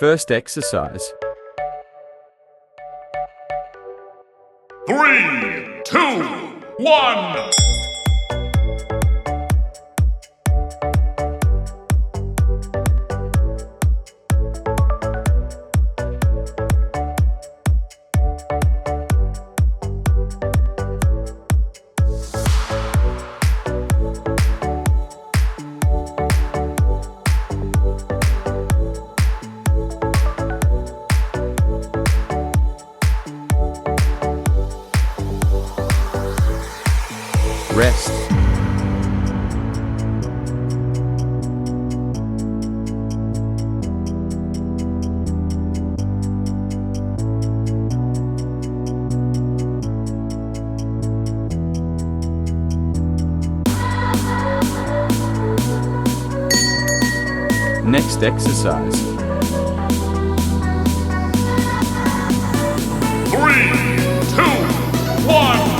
First exercise. 3, 2, 1. Rest. Next exercise. 3, 2, 1.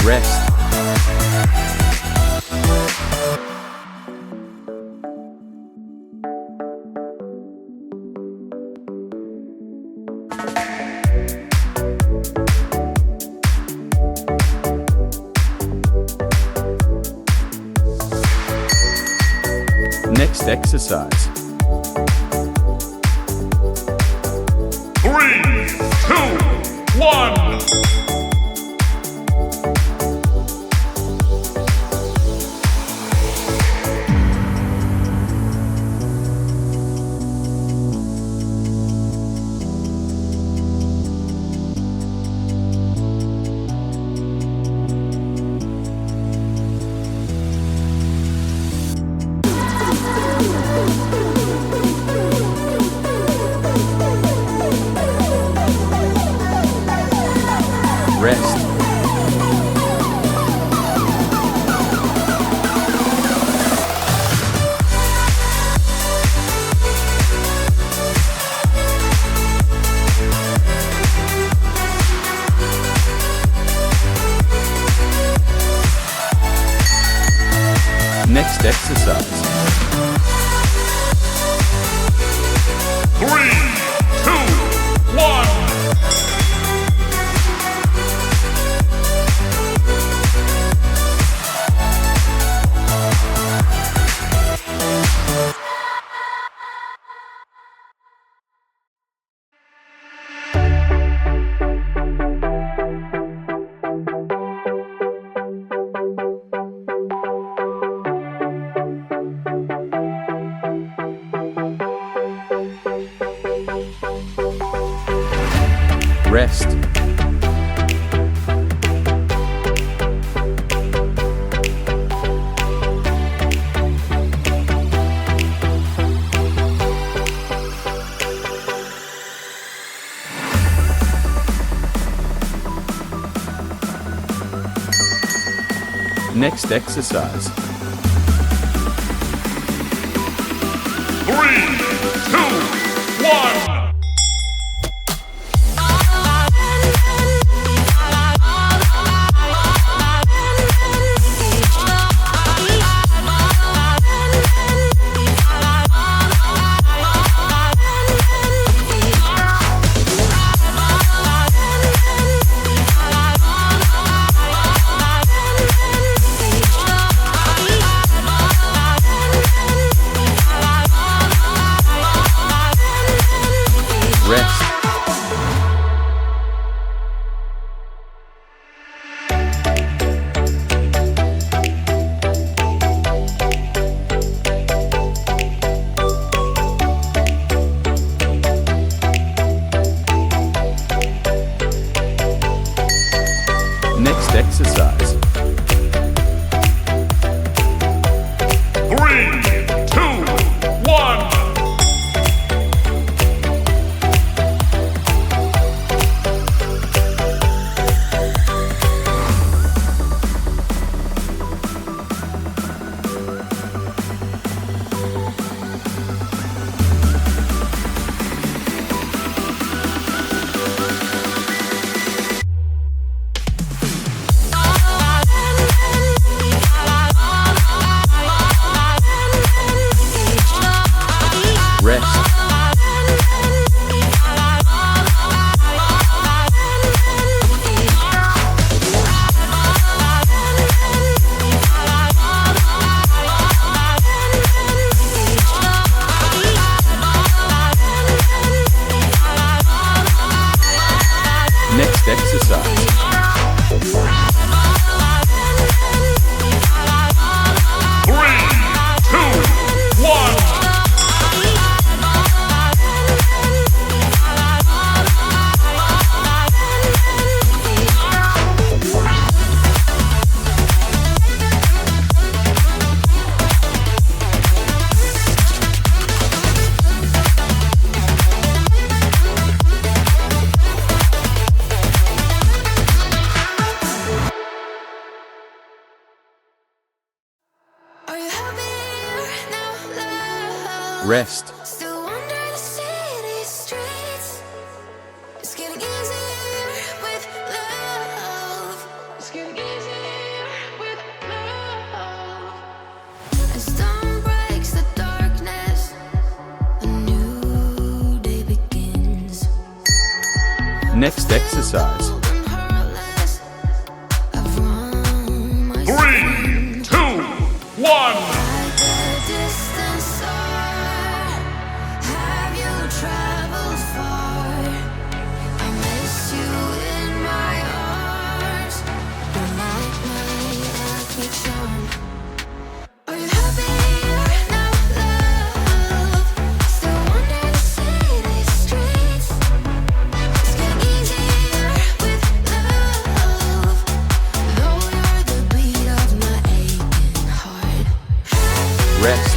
Rest. Next exercise. 3, 2, 1. Rest. Next exercise. 3, 2, 1. Rest. Next exercise. 3, 2, 1. Rest. Still wander the city streets. It's getting easier with love. It's getting easier with love. As dawn breaks the darkness, a new day begins. Next exercise. And heartless, I've run my 3, 2, 1. like the distance far. Have you traveled far? I miss you in my arms. You're like my lucky charm. Are you happier now, love? Still wander the city streets. It's getting easier with love. Though you're the beat of my aching heart. Rest.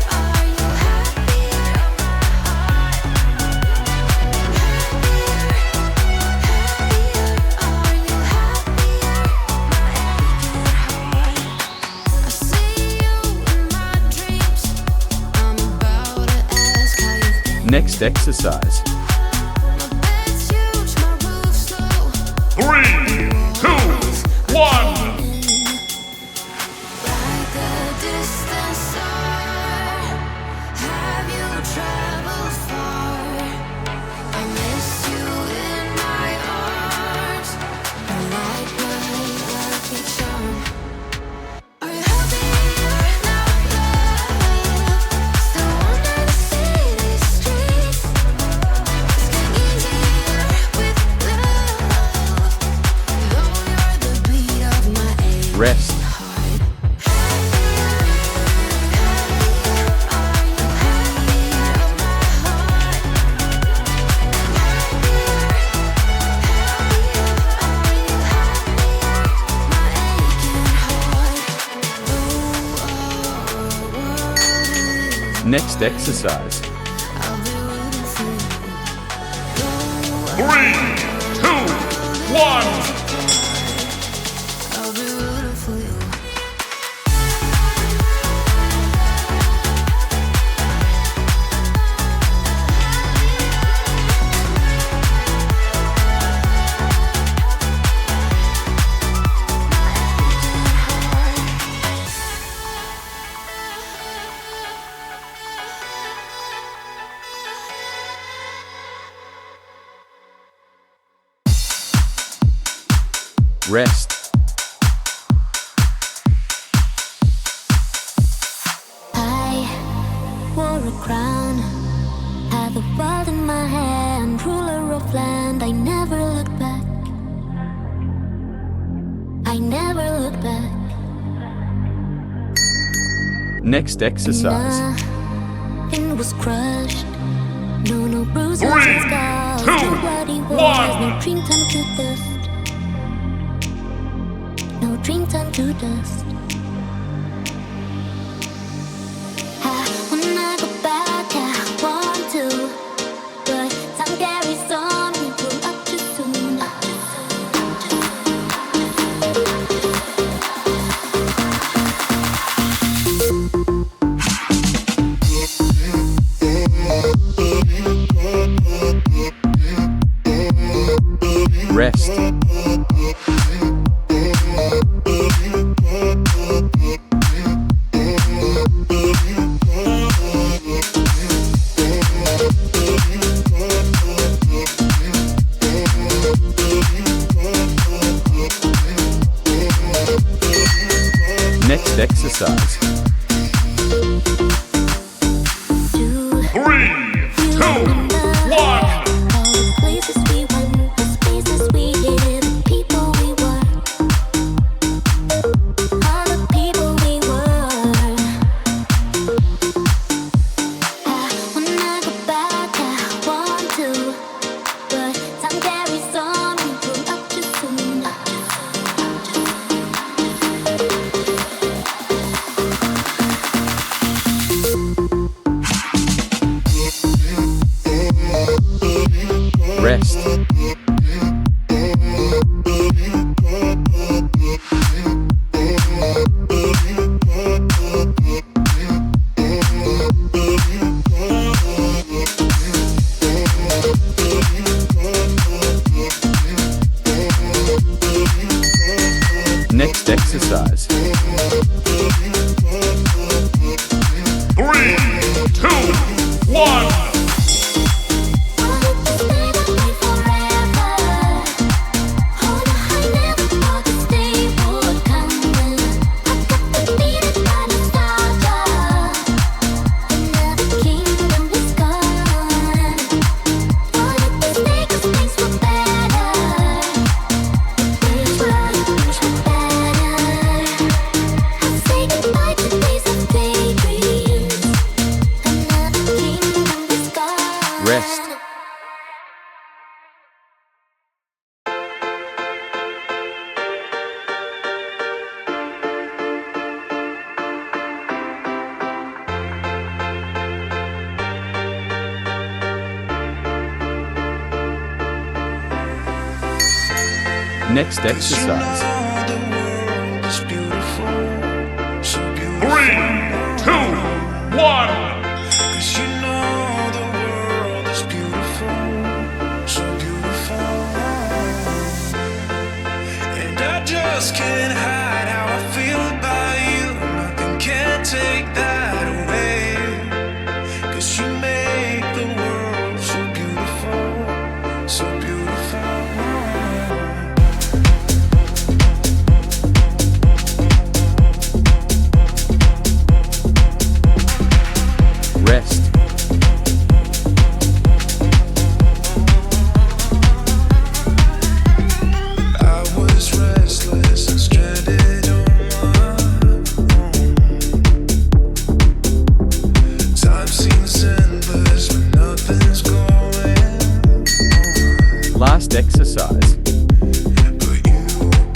Are you happier, are you happier, my aching heart? I see you in my dreams. I'm about to ask how you've been. Next exercise. My bed's huge, my roof's low. 3, 2, 1. Like a distant star, have you traveled far? I miss you in my arms. You're like my lucky charm. Are you happier now, love? Still wander the city streets. It's getting easier with love. Though you're the beat of my aching Rest. heart. Next exercise. 3, 2, 1. I'll be rooting for you. Rest. I wore a crown, had the world in my hand, ruler of land. I never looked back. I never looked back. Next exercise. Nothing was crushed. No bruises 3, and scars. 2, No bloody 1. wars. No dream turned to dust. No dream turned to dust. When I go back, I want to, but time carries on. We grew up too soon. Rest. Next exercise. 2, 3, 2, 1. all the places we went, the spaces we hid, the people we were, all the people we were. When I go back, I want to, but time carries on. We grew up too soon. Rest. exercise. 3, 2, 1. Rest. Next exercise. 3, 2, 1. Just can't hide how I feel about you. Nothing can take that away. 'Cause you make the world so beautiful, so beautiful. Rest. I was restless and stranded on my own. Time seems endless when nothing's going on. Last exercise. But you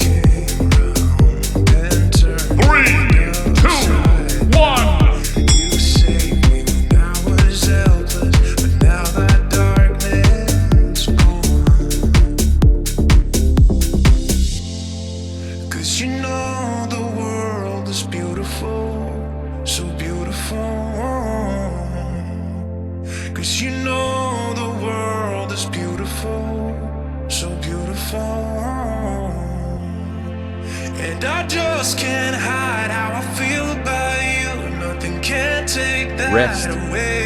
came round and turned 3, 2, 1. You saved me when I was helpless, but now that darkness gone. 'Cause you know the world is beautiful, so beautiful. 'Cause you know the world is beautiful, so beautiful. And I just can't hide how I feel about you. Nothing can take that Rest. away.